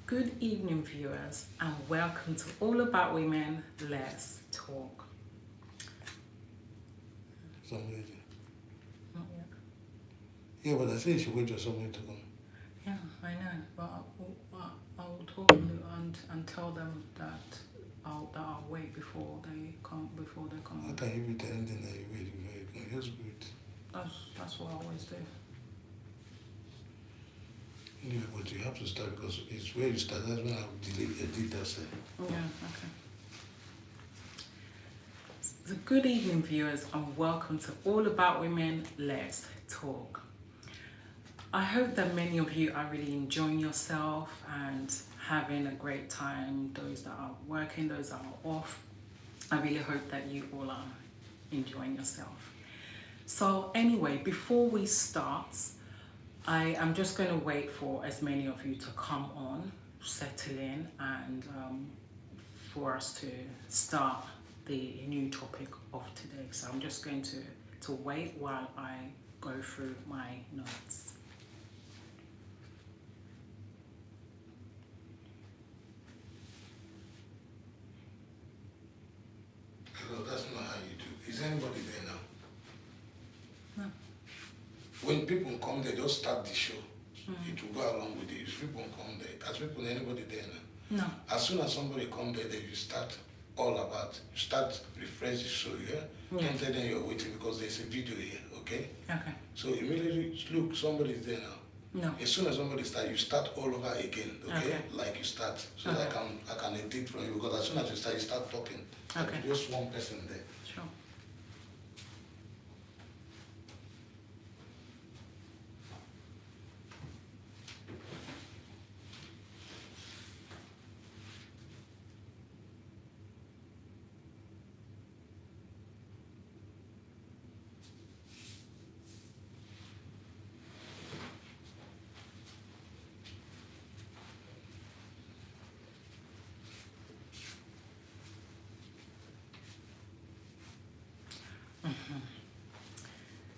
Good evening, viewers, and welcome to All About Women, Let's Talk. Somebody. Not yet. Yeah, but I say you should wait for somebody to come. Yeah, I know, but I'll talk and tell them that I'll wait before they come. How can you be telling them that you wait before you come? Just wait. That's what I always do. Anyway, but you have to start because it's where you start. That's when I'll delete that set. Yeah, okay. So good evening, viewers, and welcome to All About Women, Let's Talk. I hope that many of you are really enjoying yourself and having a great time. Those that are working, those that are off, I really hope that you all are enjoying yourself. So anyway, before we start, I am just going to wait for as many of you to come on, settle in, and for us to start the new topic of today. So I'm just going to wait while I go through my notes. No, that's not how you do. Is anybody there now? No. When people come there, just start the show. It will go along with it. If people come there, as people, anybody there now? No. As soon as somebody come there, then you start all about. You start refresh the show, yeah? Yeah. Don't tell them you're waiting because there's a video here, okay? Okay. So immediately, look, somebody's there now. No. As soon as somebody starts, you start all over again, okay? Okay. Like you start, so Okay. that I can edit from you because as soon as you start talking. Okay. Like just one person there. Sure.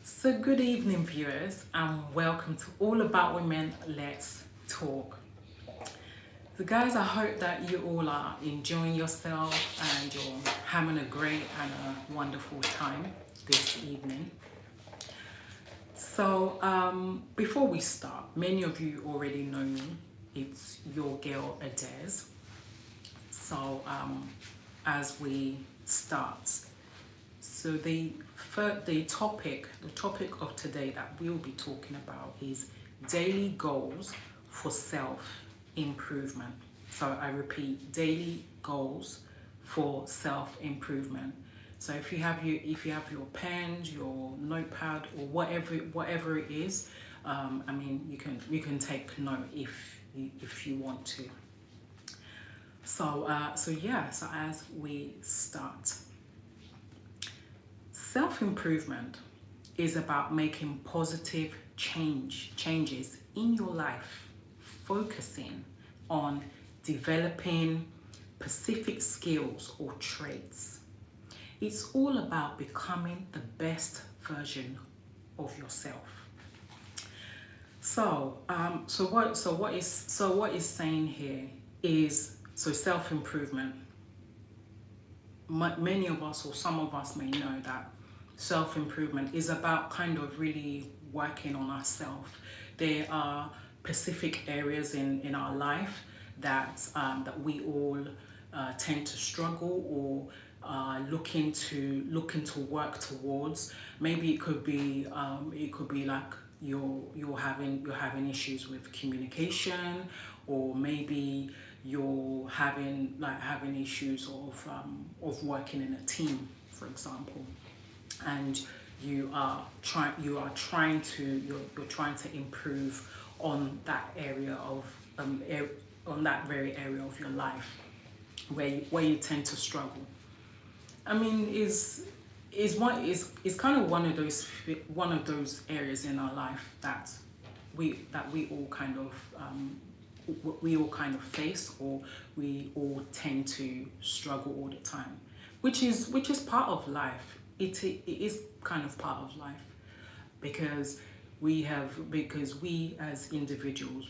So good evening, viewers, and welcome to All About Women, Let's Talk. So guys, I hope that you all are enjoying yourself and you're having a great and a wonderful time this evening. So before we start, many of you already know me. It's your girl Adez. So as we start, so the topic of today that we'll be talking about is daily goals for self-improvement. So I repeat, daily goals for self-improvement. So if you have your pens, your notepad, or whatever it is, I mean you can take note if you want to. So so as we start. Self-improvement is about making positive changes in your life, focusing on developing specific skills or traits. It's all about becoming the best version of yourself. So what is saying here is self-improvement. Many of us or some of us may know that self-improvement is about kind of really working on ourselves. There are specific areas in our life that we all tend to struggle or looking to work towards. Maybe it could be like you're having issues with communication, or maybe you're having issues of working in a team, for example, and you're trying to improve on that area of on that very area of your life where you tend to struggle. I mean, is kind of one of those areas in our life that we all kind of face, or we all tend to struggle all the time, which is part of life. It is kind of part of life, because we as individuals,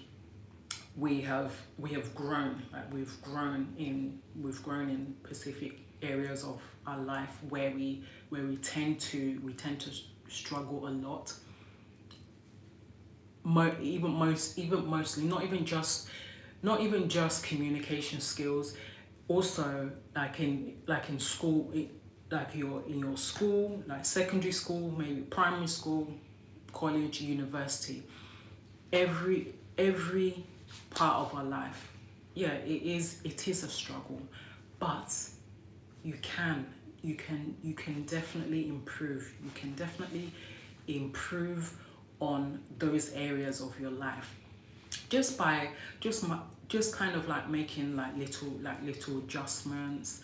we have grown, like we've grown in specific areas of our life where we tend to struggle a lot. Mostly not even just communication skills, also like in school, like you're in your school, like secondary school, maybe primary school, college, university, every part of our life, yeah, it is a struggle, but you can definitely improve. You can definitely improve on those areas of your life just by just kind of like making like little adjustments.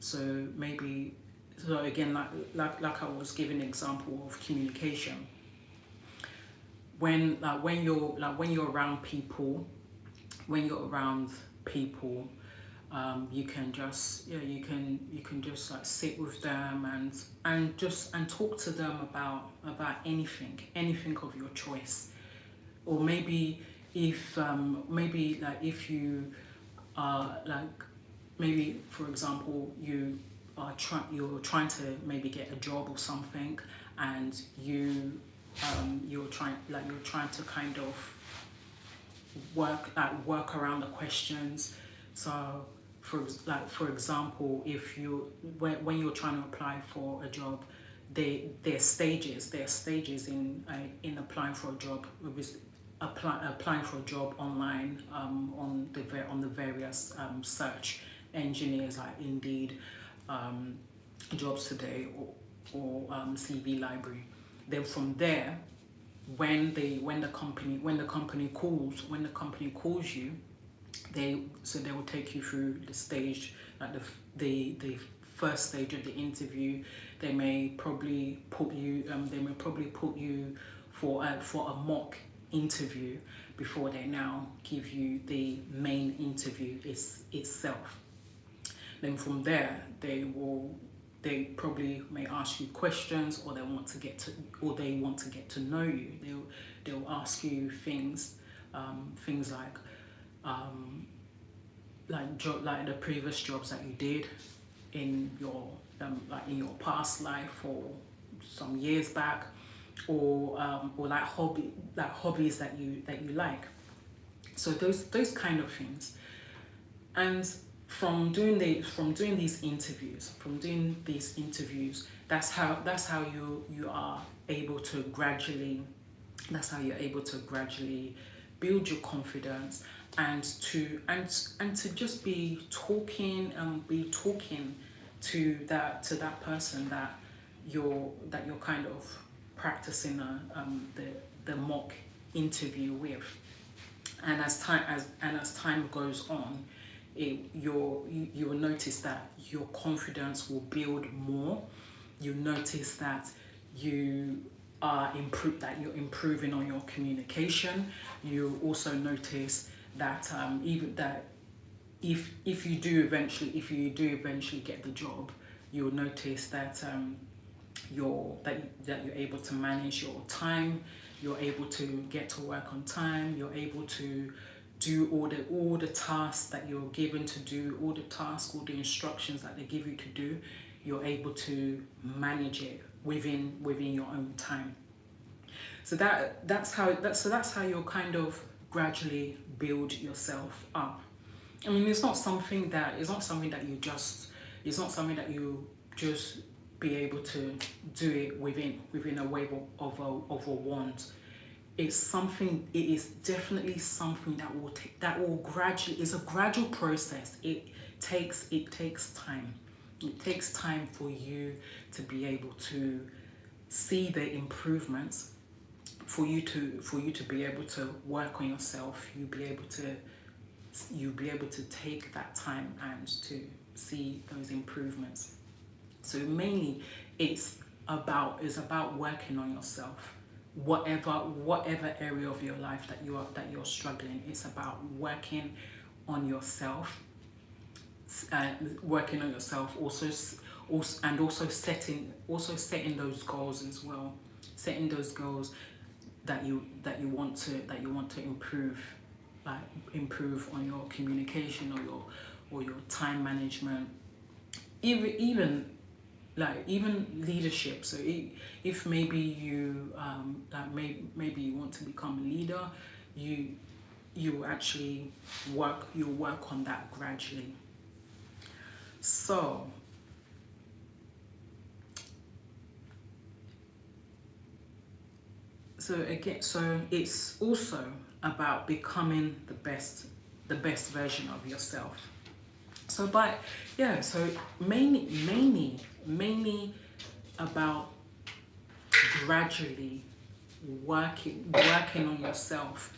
So maybe, so again, like I was giving an example of communication. When you're around people, you can just like sit with them and talk to them about anything of your choice. Or maybe if you are like, maybe for example you're trying to maybe get a job or something, and you're trying to kind of work around the questions. So for example, if when you're trying to apply for a job, there's stages in applying for a job. Applying for a job online, on the various search engineers like Indeed, Jobs Today, or CV Library. Then from there, when the company calls you, they will take you through the stage, like the first stage of the interview. They may probably put you for a mock interview before they now give you the main interview itself. Then from there, they probably may ask you questions, or they want to get to know you. They'll ask you things like the previous jobs that you did in your past life or some years back, or like hobbies that you like. So those kind of things. And from doing these interviews, that's how you are able to gradually build your confidence, and to just be talking to that person that you're kind of practicing the mock interview with. And as time goes on, you will notice that your confidence will build more. You'll notice that you're improving on your communication. You also notice that even that if you do eventually get the job, you'll notice that you're able to manage your time. You're able to get to work on time. You're able to do all the tasks that you're given to do, all the instructions that they give you to do. You're able to manage it within your own time. So that's how you'll kind of gradually build yourself up. I mean, it's not something that you just be able to do it within a wave of a wand. It is definitely something that will gradually, it's a gradual process. It takes time. It takes time for you to be able to see the improvements, for you to be able to work on yourself. You'll be able to take that time and to see those improvements. So mainly it's about working on yourself. Whatever area of your life that you're struggling, it's about working on yourself. Also setting those goals as well. Setting those goals that you want to improve like improve on your communication or your time management, even leadership. So if maybe you maybe you want to become a leader, you actually work on that gradually. So again, so it's also about becoming the best version of yourself. So so mainly about gradually working on yourself,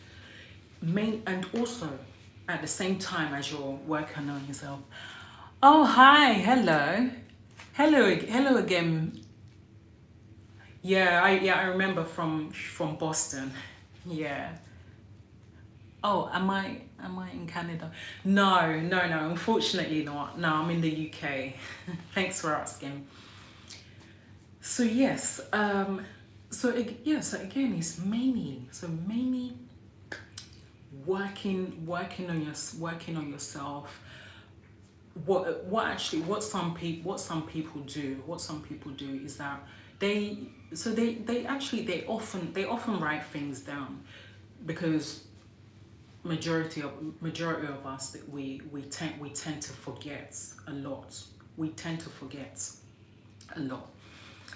and also at the same time as you're working on yourself. Oh, hi, hello again. Yeah, I remember from Boston. Yeah. Oh, am I in Canada? No. Unfortunately not. No, I'm in the UK. Thanks for asking. So yes, so again, it's mainly working on yourself. What some people do is that they often write things down, because majority of us, that we tend to forget a lot. We tend to forget a lot.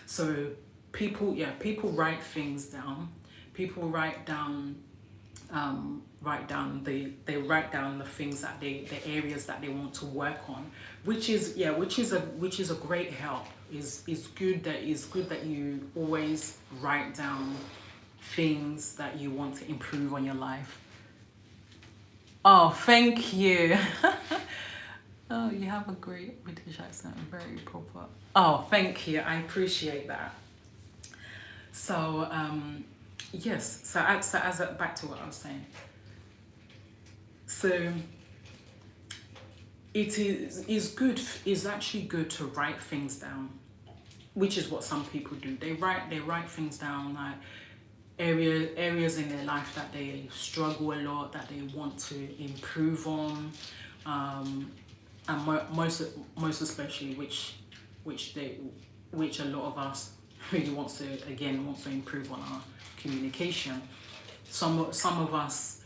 So people write things down. People write down they write down the things that the areas that they want to work on, which is a great help. Is good that you always write down things that you want to improve on your life. Oh, thank you. Oh, you have a great British accent, very proper. Oh, thank you. I appreciate that. So, yes. So back to what I was saying. So, is actually good to write things down, which is what some people do. They write things down, like areas in their life that they struggle a lot, that they want to improve on, and most especially which a lot of us really wants to improve on our communication. Some of us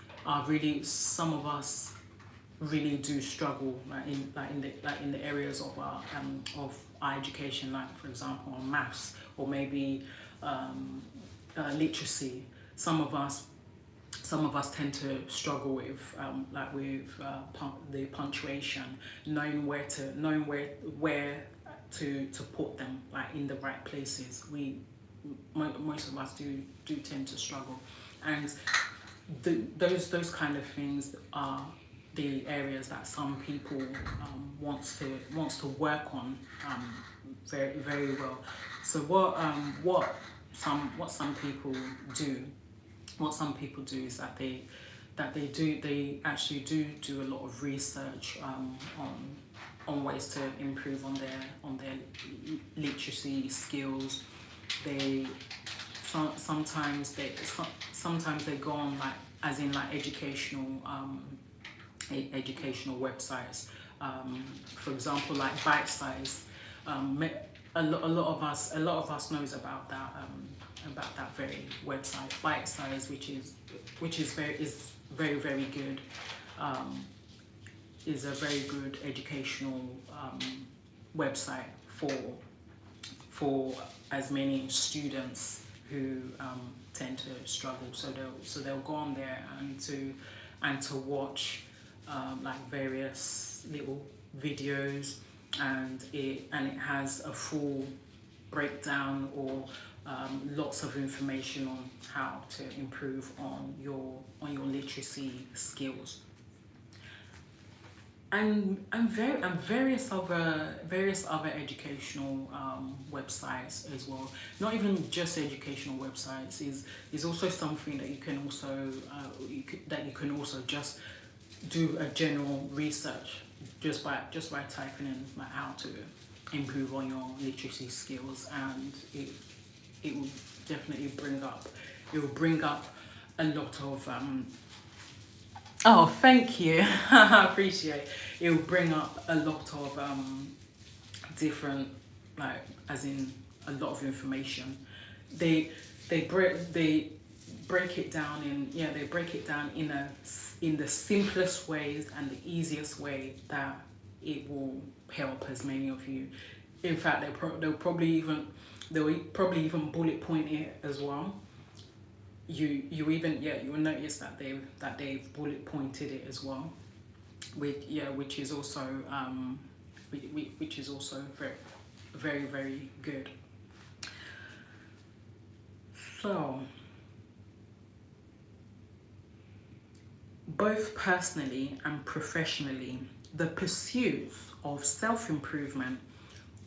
really do struggle, in the areas of our education, like for example on maths, or maybe literacy. Some of us tend to struggle with the punctuation, knowing where to put them, like in the right places. Most of us do tend to struggle, and those kind of things are the areas that some people wants to work on very, very well. So what some people do is that they actually do a lot of research on ways to improve on their literacy skills. Sometimes they go on educational websites. For example, like Bitesize. A lot of us knows about that very website, Bitesize, which is very, very good. Is a very good educational website for as many students who tend to struggle. So they'll go on there and to watch various little videos, and it has a full breakdown, or lots of information on how to improve on your literacy skills, and various other educational websites as well. Not even just educational websites, is also something that you can also just do a general research just by typing in how to improve on your literacy skills, and it will definitely bring up a lot of Oh, thank you. I appreciate it. It will bring up a lot of different, like, as in a lot of information. They break it down in, yeah, they break it down in in the simplest ways and the easiest way that it will help as many of you. In fact, they'll probably even bullet point it as well. You even, yeah, you'll notice that they've bullet pointed it as well, which is also which is also very, very, very good. So, both personally and professionally, the pursuit of self-improvement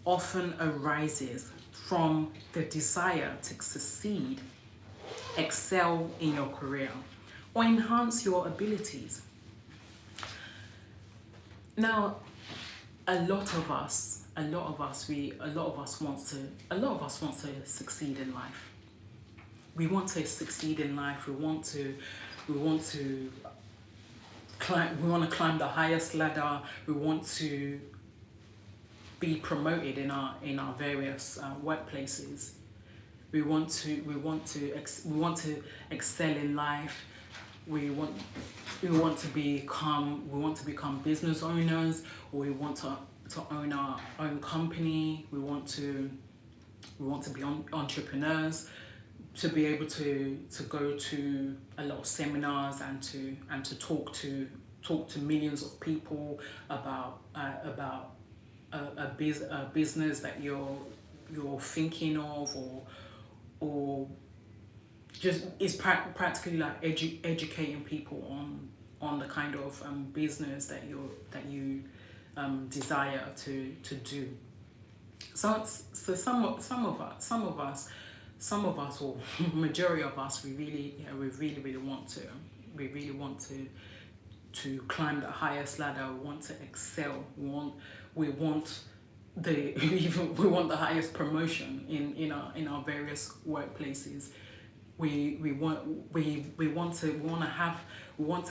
often arises from the desire to succeed, excel in your career, or enhance your abilities. Now, a lot of us want to succeed in life. We want to succeed in life. We want to climb the highest ladder. We want to be promoted in our various workplaces. We want to excel in life. We want to become business owners, or we want to own our own company. We want to be entrepreneurs, to be able to go to a lot of seminars and to talk to millions of people about a business that you're thinking of, or just is practically like educating people on the kind of business that you desire to do. So some of us, or majority of us, we really want to climb the highest ladder. We want to excel. We want we want the highest promotion in our various workplaces. We want to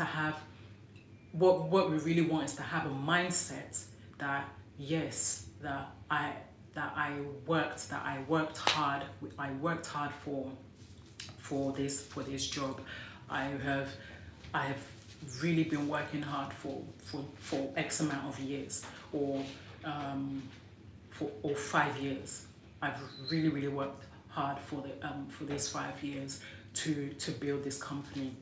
have what we really want is to have a mindset that, yes, that I worked hard. I worked hard for this job. I have really been working hard for X amount of years, or 5 years. I've really worked hard for these 5 years to build this company,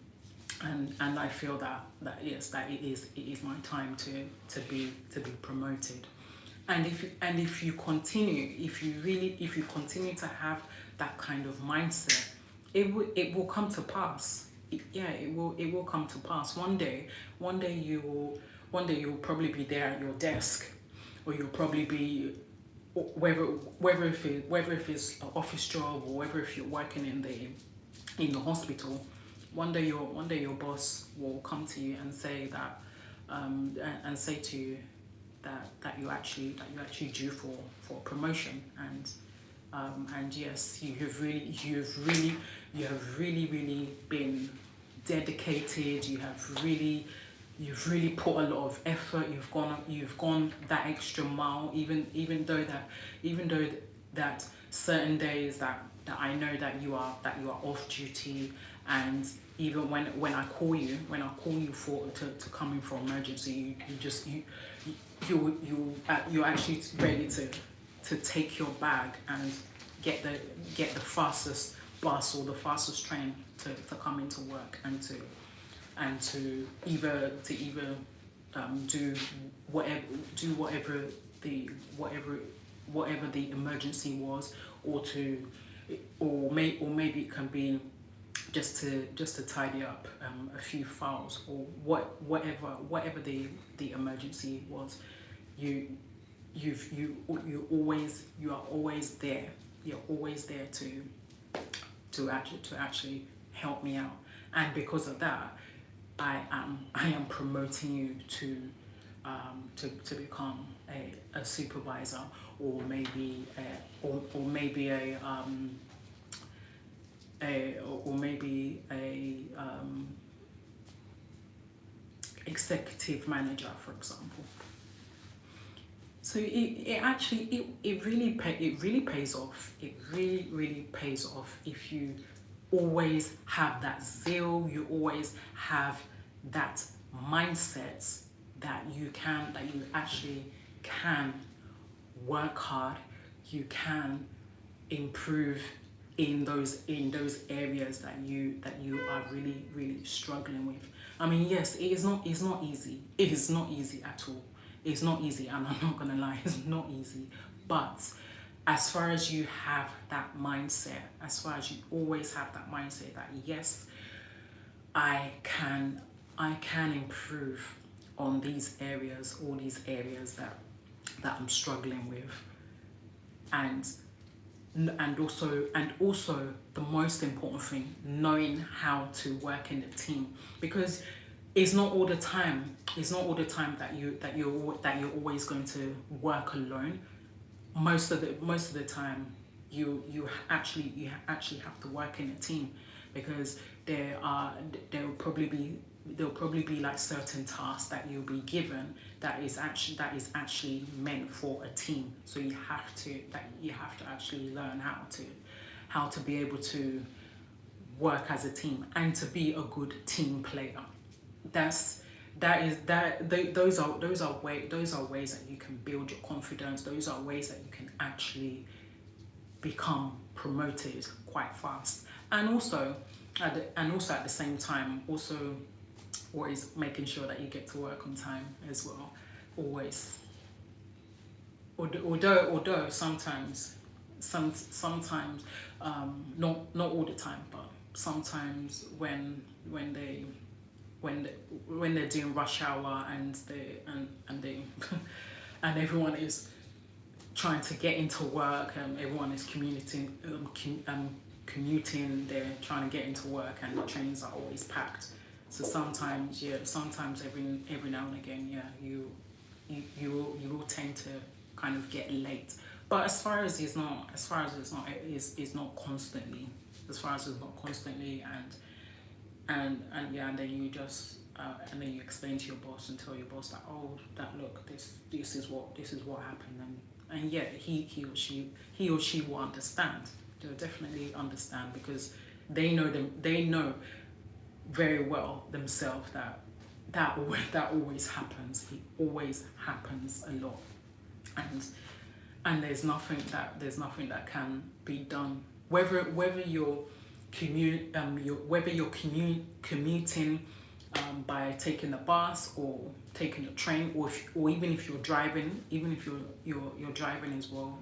and I feel that yes, that it is my time to be promoted. And if you continue to have that kind of mindset, it will come to pass. It will come to pass. One day you'll probably be there at your desk, or you'll probably be, whether if it's an office job, or whether if you're working in the hospital. One day your boss will come to you and say that and say to you that you're actually due for promotion, and yes, you have really been dedicated. You've really put a lot of effort. You've gone that extra mile, even though that certain days that I know that you are off duty, and even when I call you to come in for emergency, you're actually ready to take your bag and get the fastest bus or the fastest train to come into work, and to either do whatever the emergency was, or maybe it can be just to tidy up a few files, or whatever the emergency was. You are always there. You're always there to actually help me out, and because of that, I am promoting you to become a supervisor, or maybe executive manager, for example. So it really pays off. It really pays off if you always have that zeal. You always have that mindset that you actually can work hard. You can improve in those areas that you are really struggling with. I mean, yes, it's not easy. It is not easy at all. It's not easy, and I'm not gonna lie, it's not easy. But as far as you have that mindset, as far as you always have that mindset that yes, I can improve on these areas, all these areas that I'm struggling with, and also the most important thing, knowing how to work in the team, because it's not all the time that you're always going to work alone. Most of the time you actually have to work in a team, because there'll probably be like certain tasks that you'll be given that is actually meant for a team. So you have to actually learn how to be able to work as a team and to be a good team player. Those are ways that you can build your confidence. Those are ways that you can actually become promoted quite fast. And also at the same time, also always making sure that you get to work on time as well. Always. Although sometimes, not all the time, but sometimes when they're doing rush hour and and everyone is trying to get into work, and everyone is commuting, they're trying to get into work, and the trains are always packed. So sometimes every now and again, you will tend to kind of get late. But as far as it's not constantly, and then you just and then you explain to your boss and tell your boss that, oh, that look, this is what happened, and he or she will understand. They'll definitely understand, because they know very well themselves that always happens. It always happens a lot, and there's nothing that can be done, whether you're commuting by taking the bus or taking the train, or even if you're driving, you're driving as well.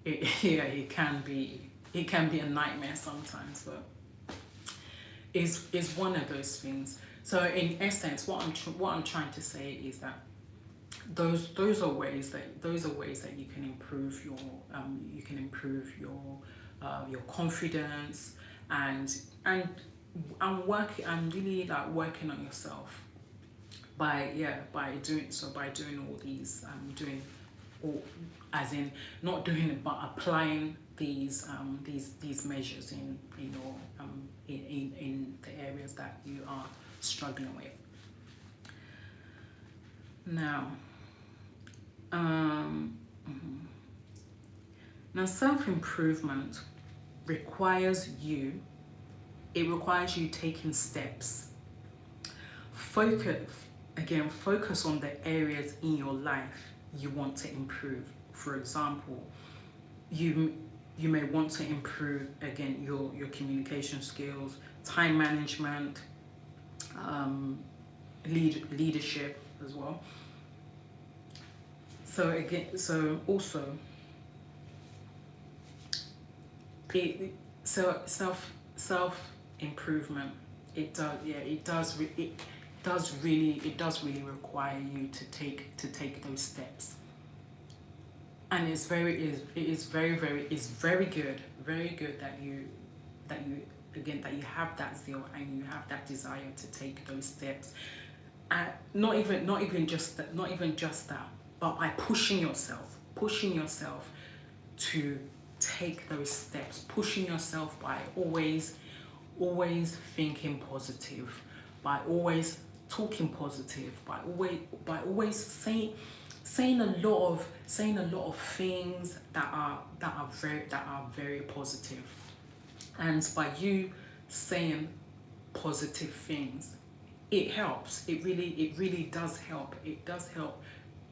It can be a nightmare sometimes, but is one of those things. So in essence, what I'm trying to say is that those are ways that you can improve your confidence and really like working on yourself by doing all these as in not doing it, but applying these measures in your in the areas that you are struggling with. Now, now self-improvement requires you taking steps. Focus on the areas in your life you want to improve. For example, you may want to improve again your communication skills, time management, leadership as well. So also self improvement, it does really require you to take those steps. And it's very good that you have that zeal and you have that desire to take those steps. Not even just that, but by pushing yourself to take those steps, pushing yourself by always thinking positive, by always talking positive, by always saying a lot of things that are very positive. And by you saying positive things, it helps. It really does help. It does help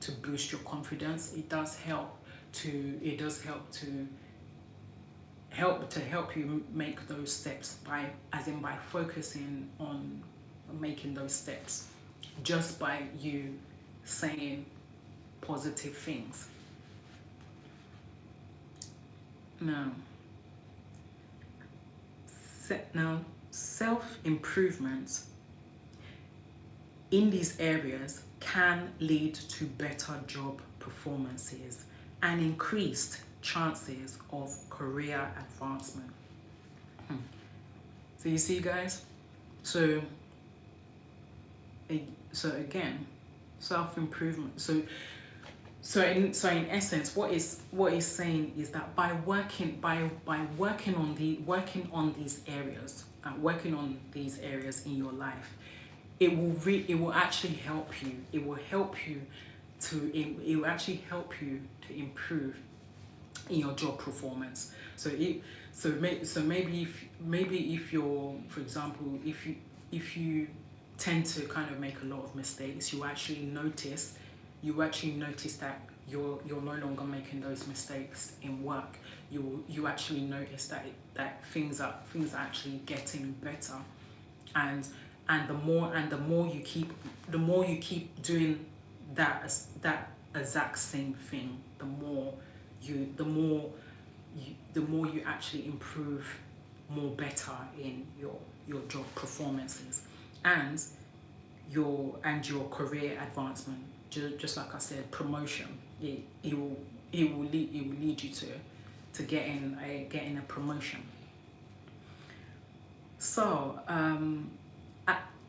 to boost your confidence. It does help to help you make those steps by focusing on making those steps, just by you saying positive things. Now self-improvement in these areas can lead to better job performances and increased chances of career advancement. So you see, guys, so again, self-improvement. So in essence, what is saying is that by working on these areas in your life, it will actually help you. It will actually help you to improve in your job performance. So maybe if you're, for example, if you tend to kind of make a lot of mistakes, you actually notice that you're no longer making those mistakes in work. You actually notice that things are actually getting better, and the more you keep doing that exact same thing, the more you actually improve more better in your job performances and your career advancement. Just like I said, promotion. It will lead you to getting a promotion. So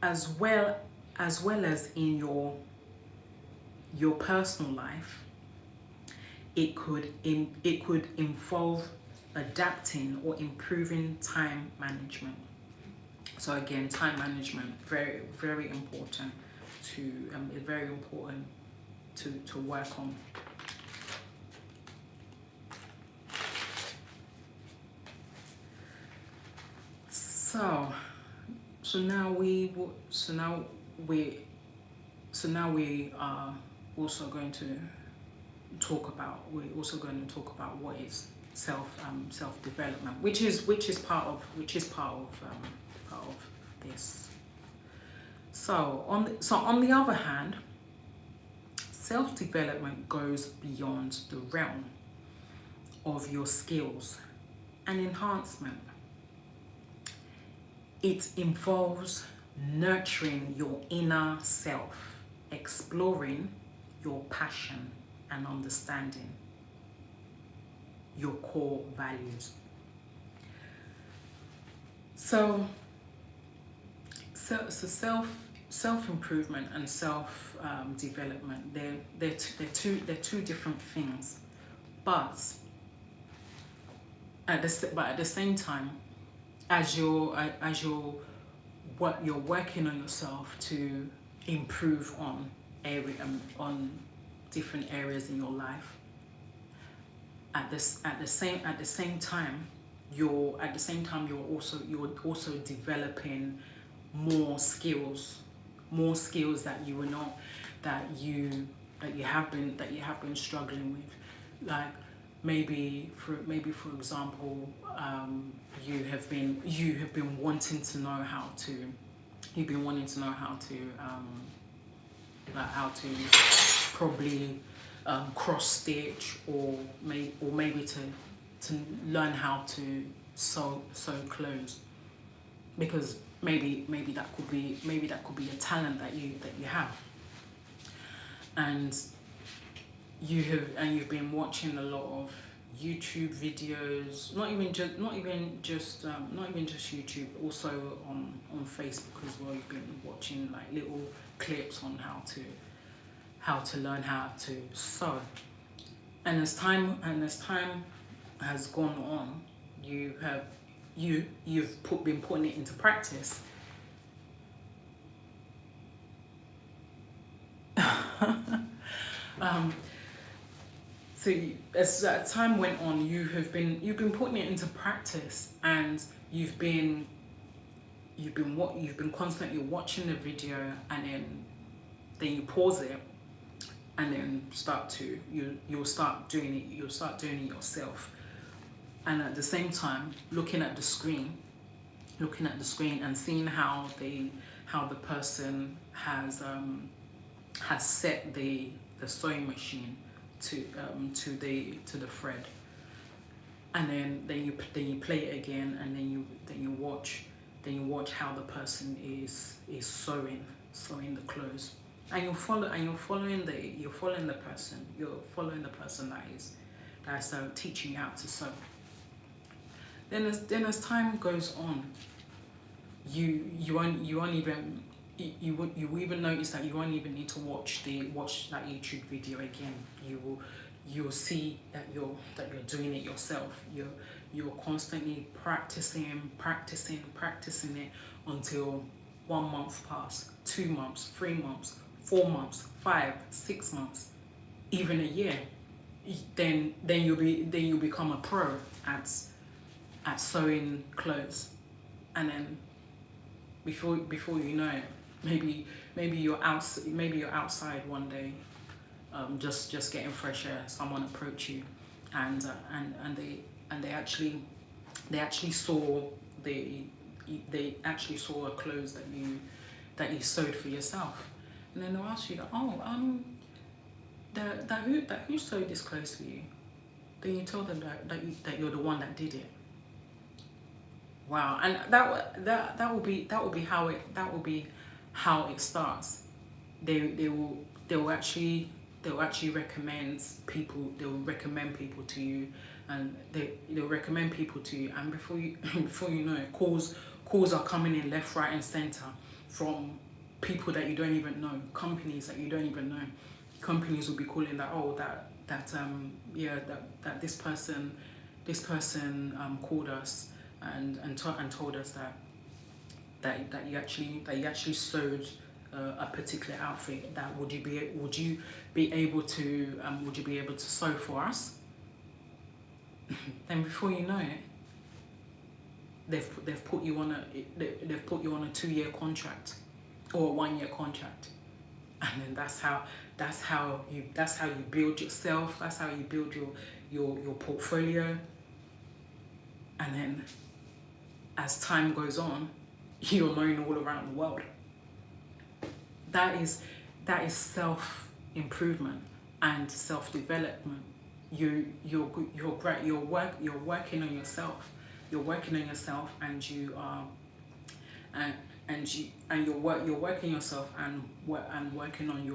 as well as in your personal life, it could involve adapting or improving time management. So again, time management, very important to work on. So now we are also going to talk about what is self development, which is part of this. So on the other hand, self development goes beyond the realm of your skills and enhancement. It involves nurturing your inner self, exploring your passion and understanding your core values. So self-improvement and self-development, they're two different things, but at the same time, as you're working on yourself to improve on different areas in your life, at the same time you're also developing more skills that you have been struggling with. Like maybe for example, you have been wanting to know how to probably cross stitch, or maybe to learn how to sew clothes, because maybe that could be a talent that you have, and you've been watching a lot of YouTube videos, not even just YouTube, also on Facebook as well. You've been watching like little clips on how to learn how to sew, and as time has gone on, you've been putting it into practice. So as time went on, you've been putting it into practice, and you've been constantly watching the video, and then you pause it, and then you'll start doing it yourself, and at the same time looking at the screen and seeing how the person has set the sewing machine to the thread, and then you play it again, and then you watch how the person is sewing the clothes, and you're following the person that's teaching you how to sew. Then as time goes on, you won't even notice that you won't even need to watch that YouTube video again. You'll see that you're doing it yourself. You're constantly practicing it until 1 month pass, 2 months, 3 months, 4 months, 5, 6 months, even a year. Then you'll become a pro at sewing clothes, and then before you know it, maybe you're outside one day, just getting fresh air. Someone approach you, and they actually saw a clothes that you sewed for yourself, and then they'll ask you, who sewed this clothes for you? Then you tell them that you're the one that did it. Wow, and that will be how it starts. They will actually recommend people. They will recommend people to you, and they'll recommend people to you. And before you know it, calls are coming in left, right, and center from people that you don't even know, companies that you don't even know. Companies will be calling that this person called us and told us that you actually sewed a particular outfit. That would you be able to sew for us? Then before you know it, they've put you on a 2-year contract or a 1-year contract, and then that's how you build yourself. That's how you build your portfolio, and then as time goes on, you're known all around the world. That is self-improvement and self-development. You're working on yourself. You're working on yourself, and you're working yourself and working on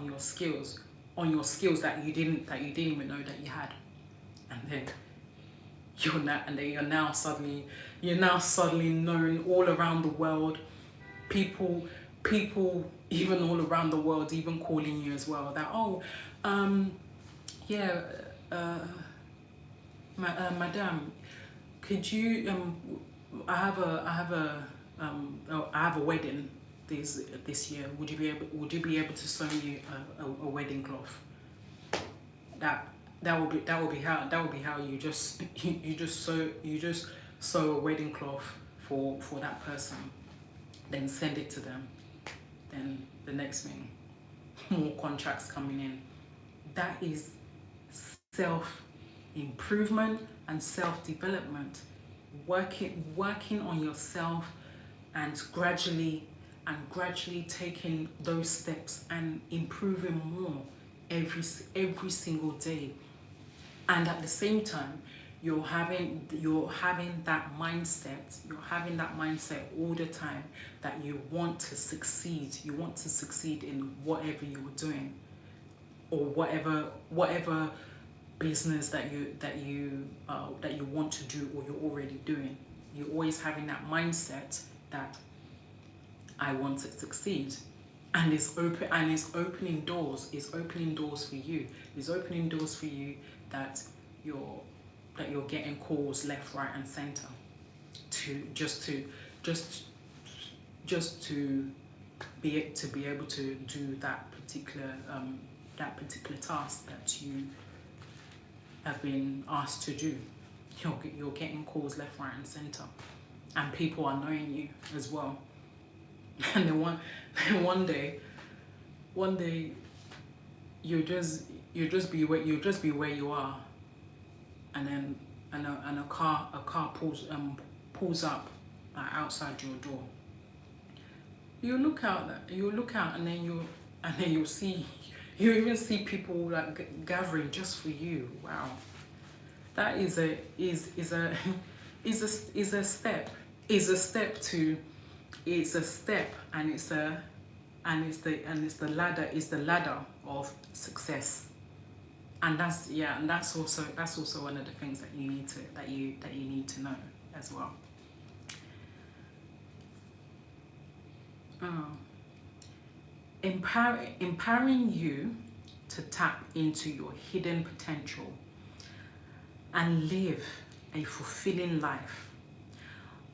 your skills, that you didn't even know that you had, and then you're now suddenly known all around the world. People even all around the world even calling you as well, that madam, could you I have a wedding this year. Would you be able to sew me a wedding cloth? That will be how you just sew a wedding cloth for that person, then send it to them. Then the next thing, more contracts coming in. That is self-improvement and self-development. Working on yourself, and gradually taking those steps and improving more every single day. And at the same time, you're having that mindset. You're having that mindset all the time that you want to succeed. You want to succeed in whatever you're doing, or whatever business that you want to do, or you're already doing. You're always having that mindset that I want to succeed, and it's opening doors. It's opening doors for you. It's opening doors for you that you're getting calls left, right, and center to be able to do that particular that particular task that you have been asked to do. You're getting calls left, right, and centre, and people are knowing you as well. And then one day you'll just be where you are, and then a car pulls up outside your door. You look out, and then you'll see, you even see people like gathering just for you. Wow, that is a step. It's a step, and it's the ladder of success. And that's also one of the things that you need to know as well. Empowering you to tap into your hidden potential and live a fulfilling life.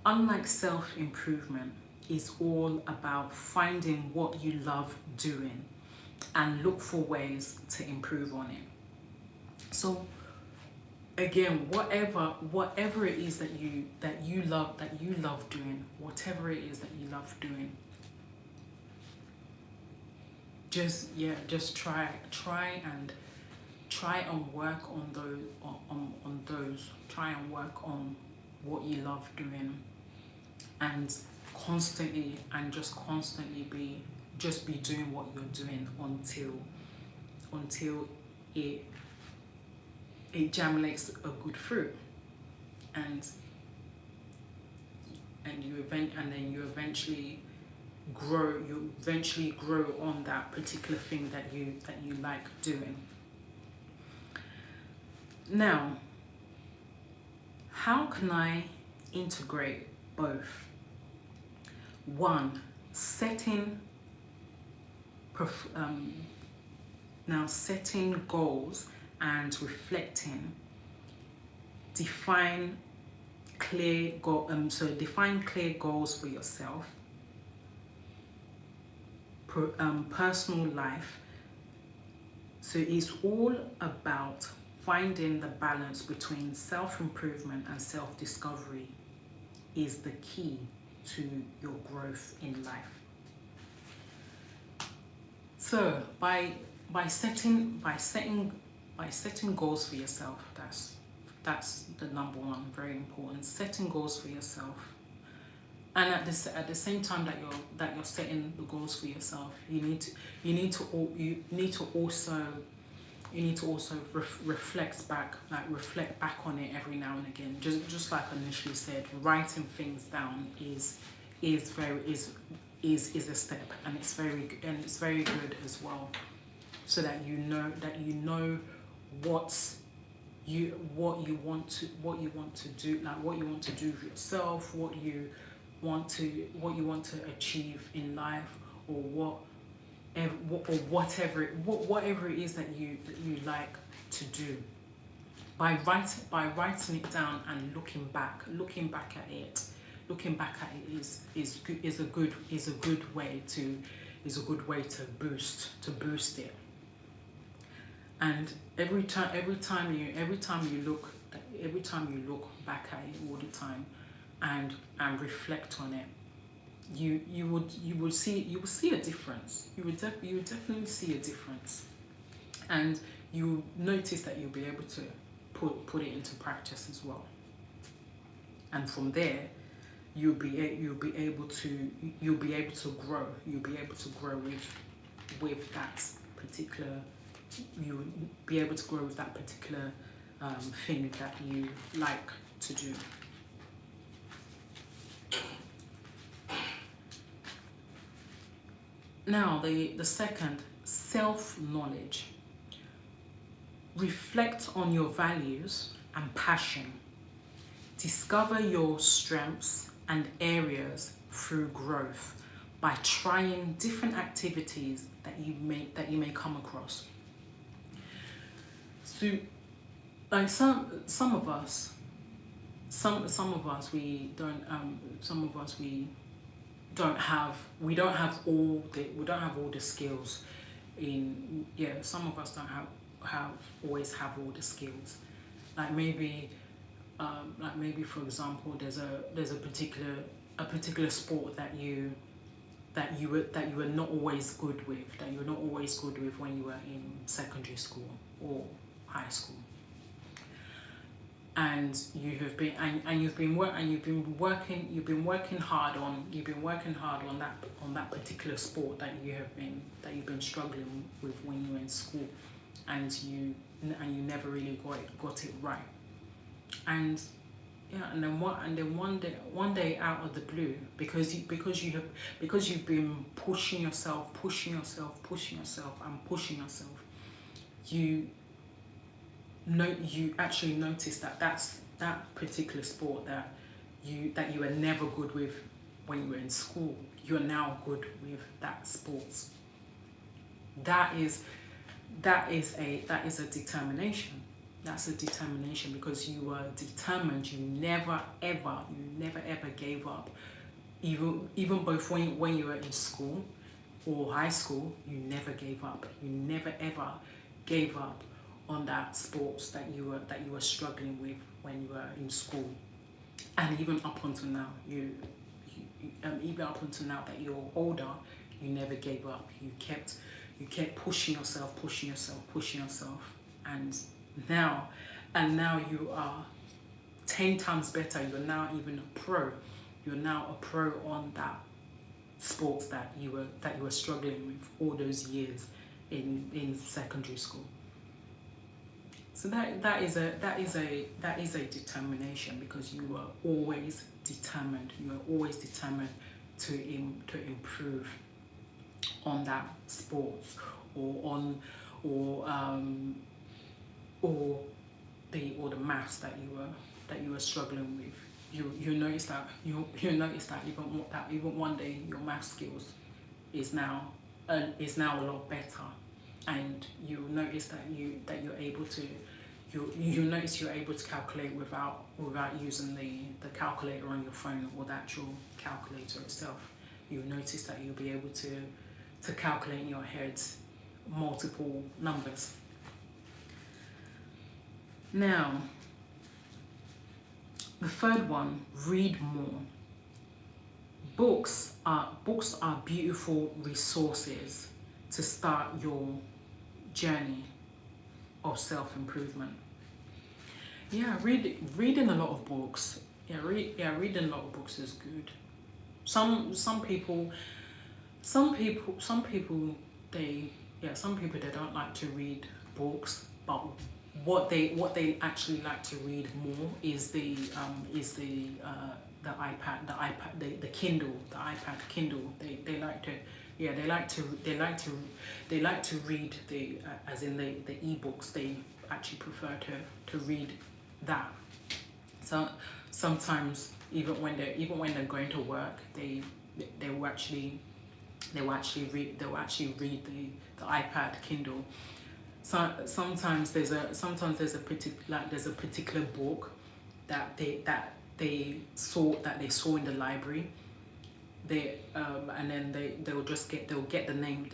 Unlike self-improvement, is all about finding what you love doing and look for ways to improve on it. So again, whatever it is that you love doing, whatever it is that you love doing, just try and work on those. Try and work on what you love doing, and constantly be doing what you're doing until it germinates a good fruit, and you eventually grow on that particular thing that you like doing. Now, how can I integrate both? One, setting goals and reflecting. Define clear goals for yourself. Personal life. So it's all about finding the balance between self-improvement and self-discovery is the key to your growth in life. So by setting goals for yourself, that's the number one, very important. Setting goals for yourself, and at the same time that you're setting the goals for yourself, you need to also reflect back on it every now and again. Just like I initially said, writing things down is a step, and it's very good as well, so that you know what you want to do, like what you want to do for yourself, what you want to achieve in life, or whatever it is that you like to do. By writing it down and looking back at it is a good way to boost it. And every time you look back at it all the time and reflect on it, you will see a difference. You would definitely see a difference, and you notice that you'll be able to put it into practice as well. And from there, you'll be able to grow. You'll be able to grow with that particular. You will be able to grow with that particular thing that you like to do. Now, the second, self-knowledge. Reflect on your values and passion. Discover your strengths and areas through growth by trying different activities that you may come across. So, like some of us we don't have all the skills. some of us don't have always have all the skills. Like maybe for example, there's a particular sport that you were not always good with, that you were not always good with when you were in secondary school or high school, and you've been working hard on that particular sport that you've been struggling with when you were in school, and you never really got it right. And and then one day out of the blue, because you've been pushing yourself, you actually notice that particular sport that you were never good with when you were in school, you're now good with that sport. That is a determination. That's a determination, because you were determined. You never ever gave up. Even both when you were in school or high school, you never gave up. You never ever gave up on that sports that you were struggling with when you were in school, and even up until now, even up until now that you're older, you never gave up. You kept pushing yourself, and now you are 10 times better. You're now even a pro. You're now a pro on that sports that you were struggling with all those years in secondary school. So that is a determination, because you were always determined. You were always determined to improve on that sports, or the maths that you were struggling with. You notice that even one day your math skills is now a lot better, and you notice that you're able to calculate without using the calculator on your phone, or the actual calculator itself. You notice that you'll be able to calculate in your head multiple numbers. Now, the third one, read more. Books are beautiful resources to start your journey of self-improvement. Yeah, reading a lot of books. Reading a lot of books is good. Some people they don't like to read books, but what they actually like to read more is the Kindle, the iPad Kindle. They like to read as in the ebooks. They actually prefer to read that. So sometimes even when they're going to work, they will actually read the iPad Kindle. So sometimes there's a particular book that they saw in the library. And then they'll get the name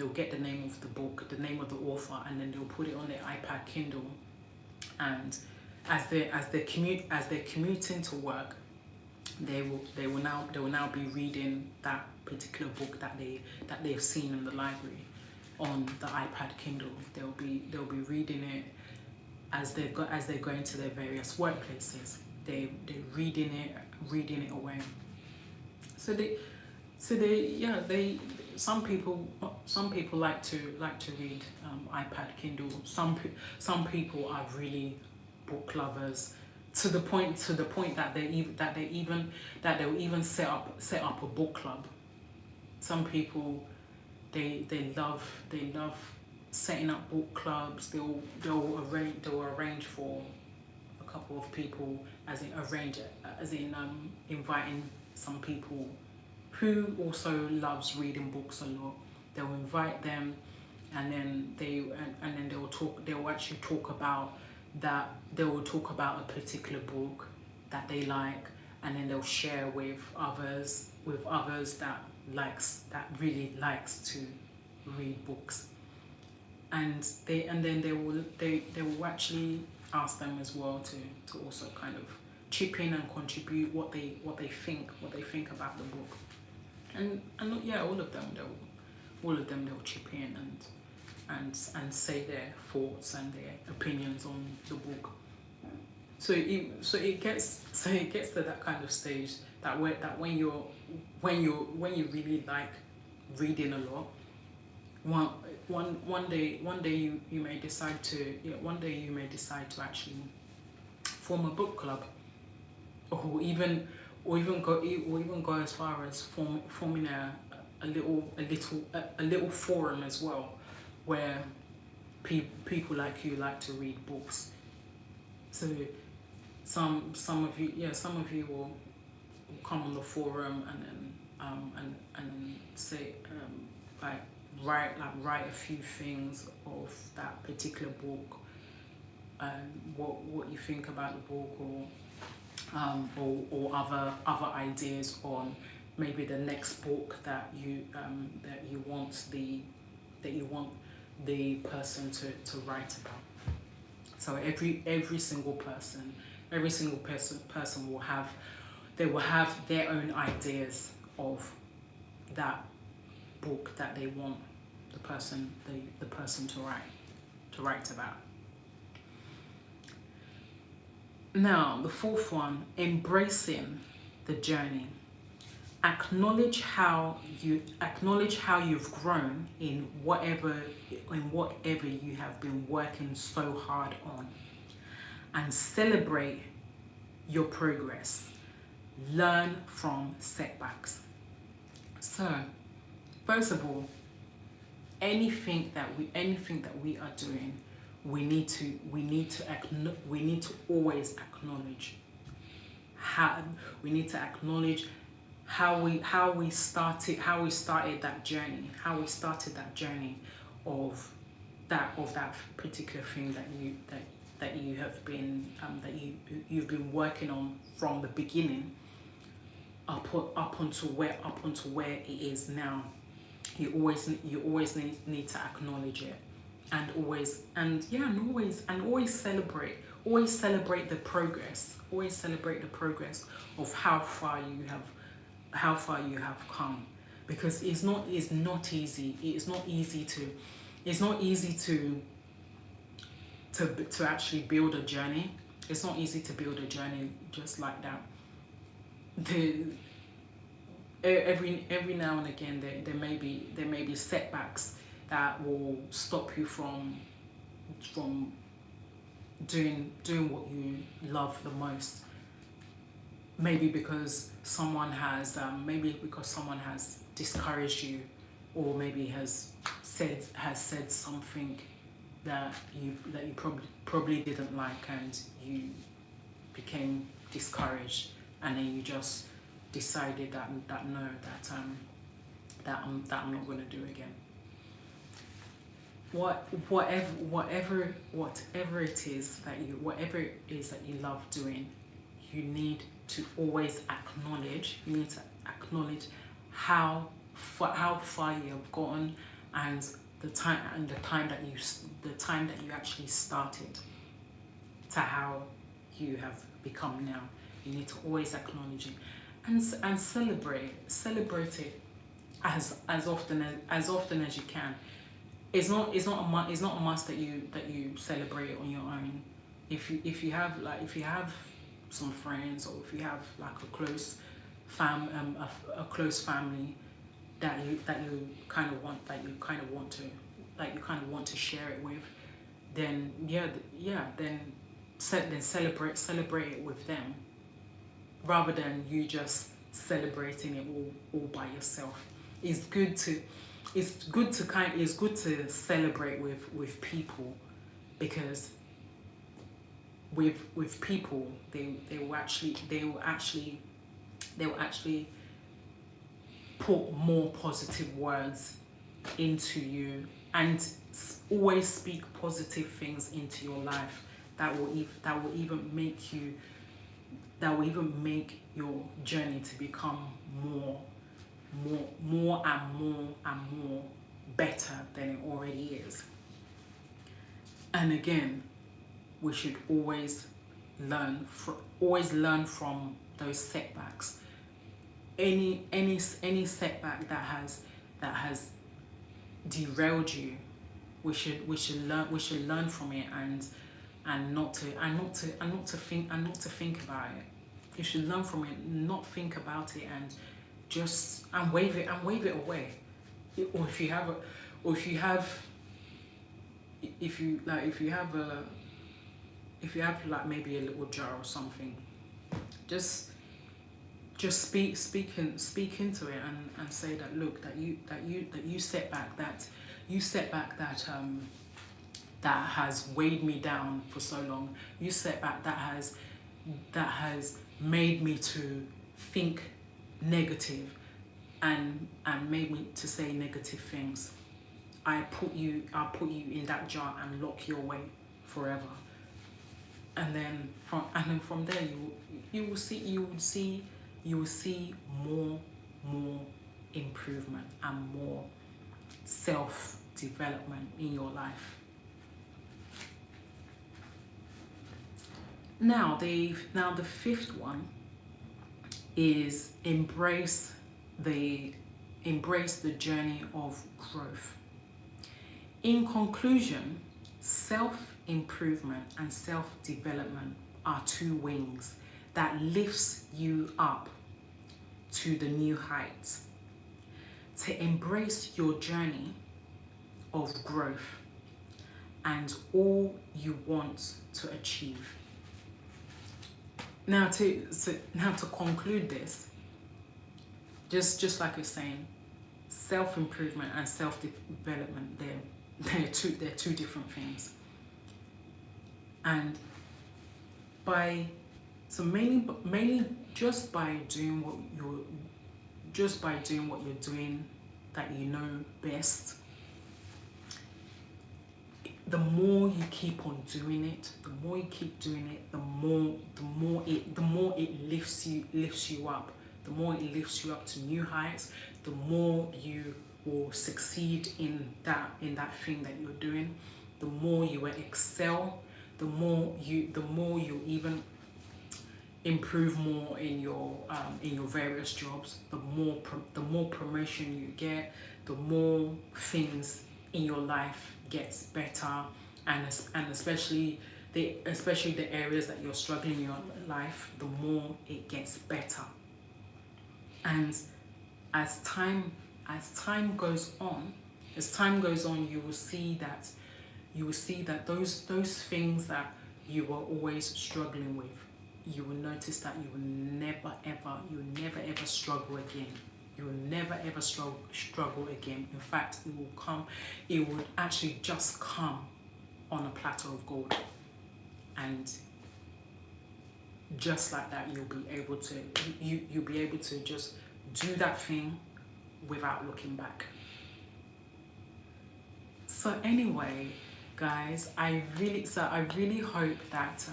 of the book, the name of the author, and then they'll put it on their iPad Kindle. And as they're commuting to work, they will now be reading that particular book that they've seen in the library on the iPad Kindle. They'll be reading it as they're going to their various workplaces. They're reading it away. Some people like to read iPad Kindle. Some people are really book lovers, to the point that they'll even set up a book club. Some people they love setting up book clubs. They'll arrange for a couple of people, inviting some people who also loves reading books a lot. They'll invite them, and then they'll actually talk about that. They will talk about a particular book that they like, and then they'll share with others that really likes to read books. then they will actually ask them as well to also kind of chip in and contribute what they think about the book. And yeah, all of them they'll chip in and say their thoughts and their opinions on the book. So it gets to that kind of stage that when you really like reading a lot, one day you may decide to actually form a book club, or even go as far as forming a little forum as well, where people like you like to read books. So some of you will come on the forum and then say write a few things of that particular book and what you think about the book, or other ideas on maybe the next book that you want the person to write about. So every single person will have their own ideas of that book that they want the person to write about. Now, the fourth one, embracing the journey. Acknowledge how you've grown in whatever you have been working so hard on, and celebrate your progress. Learn from setbacks. So, first of all, anything that we are doing, we need to always acknowledge how we started that journey, of that particular thing that you have been you've been working on from the beginning up onto where it is now. You always need to acknowledge it, and always celebrate the progress. Always celebrate the progress of how far you have come, because it's not easy. It's not easy to actually build a journey. It's not easy to build a journey just like that. Every now and again there may be setbacks that will stop you from doing what you love the most. Maybe because someone has discouraged you, or maybe has said something that you probably didn't like, and you became discouraged, and then you just decided that I'm not going to do again. Whatever it is that you love doing, you need to always acknowledge. You need to acknowledge how far you have gotten, and the time that you actually started to how you have become now. You need to always acknowledge it and celebrate it as often as you can. It's not a must that you celebrate it on your own. If you have some friends, or if you have like a close family that you kind of want to share it with, then celebrate it with them, rather than you just celebrating it all by yourself. It's good to celebrate with people, because with people they will actually put more positive words into you, and always speak positive things into your life that will even make your journey to become more better than it already is. And again, we should always learn from those setbacks. Any setback that has derailed you, we should learn from it, and not to think about it. You should learn from it, not think about it, and just wave it away. Or if you have like maybe a little jar or something, just speak into it, and say that, look, that you set back that has weighed me down for so long. You set back that has made me to think negative, and made me to say negative things. I'll put you in that jar and lock you away forever. And then from there you will see more improvement and more self-development in your life. Now the fifth one is embrace the journey of growth. In conclusion, self-improvement and self-development are two wings that lifts you up to the new heights. To embrace your journey of growth and all you want to achieve. Now to conclude this, just like you're saying, self-improvement and self-development, they're two different things. And mainly just by doing what you're doing that you know best, the more you keep on doing it, the more it lifts you up. The more it lifts you up to new heights, the more you will succeed in that thing that you're doing. The more you will excel. The more you even improve more in your various jobs. The more promotion you get, the more things in your life gets better, and especially the areas that you're struggling in your life, the more it gets better. And as time goes on, you will see that those things that you were always struggling with, you will notice that you will never ever struggle again. You will never ever struggle again. In fact, it will actually just come on a platter of gold. And just like that, you'll be able to just do that thing without looking back. So anyway, guys, I really hope that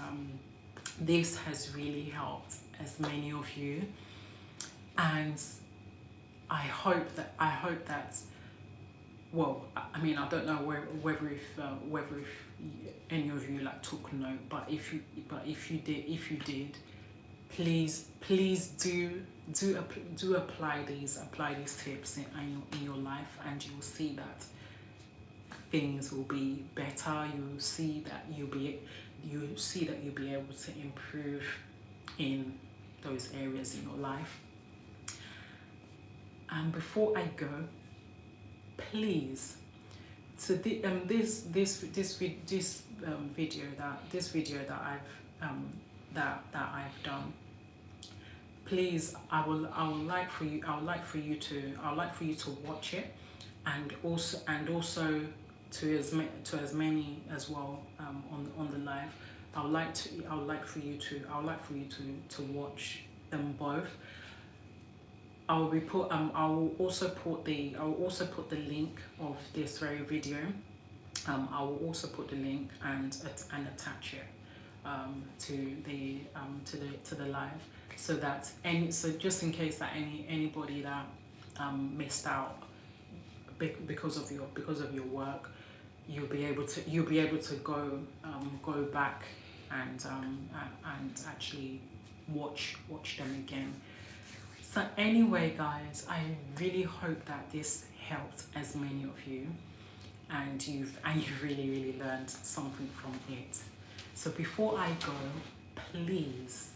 this has really helped as many of you, and I hope that well, I mean, I don't know whether if any of you like took note, but if you did, please do apply these tips in your life, and you will see that things will be better. You'll see that you'll be able to improve in those areas in your life. And before I go, please, so this video that I've done, please, I would like for you to watch it, and also to as many as well on the live. I would like for you to watch them both. I will also put the link of this very video. I will also put the link and attach it to the live, so that just in case that anybody that missed out because of your work, you'll be able to go back and actually watch them again. So anyway, guys, I really hope that this helped as many of you, and you've really learned something from it. So before I go, please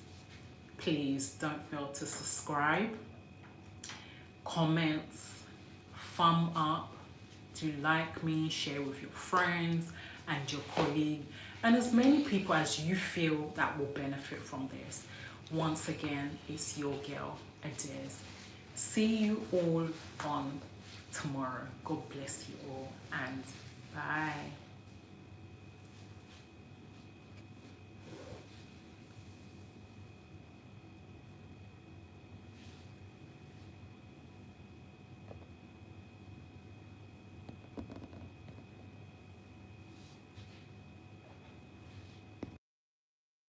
don't fail to subscribe, comment, thumb up, to like me, share with your friends and your colleague, and as many people as you feel that will benefit from this. Once again, it's your girl, Adez. See you all on tomorrow. God bless you all, and bye.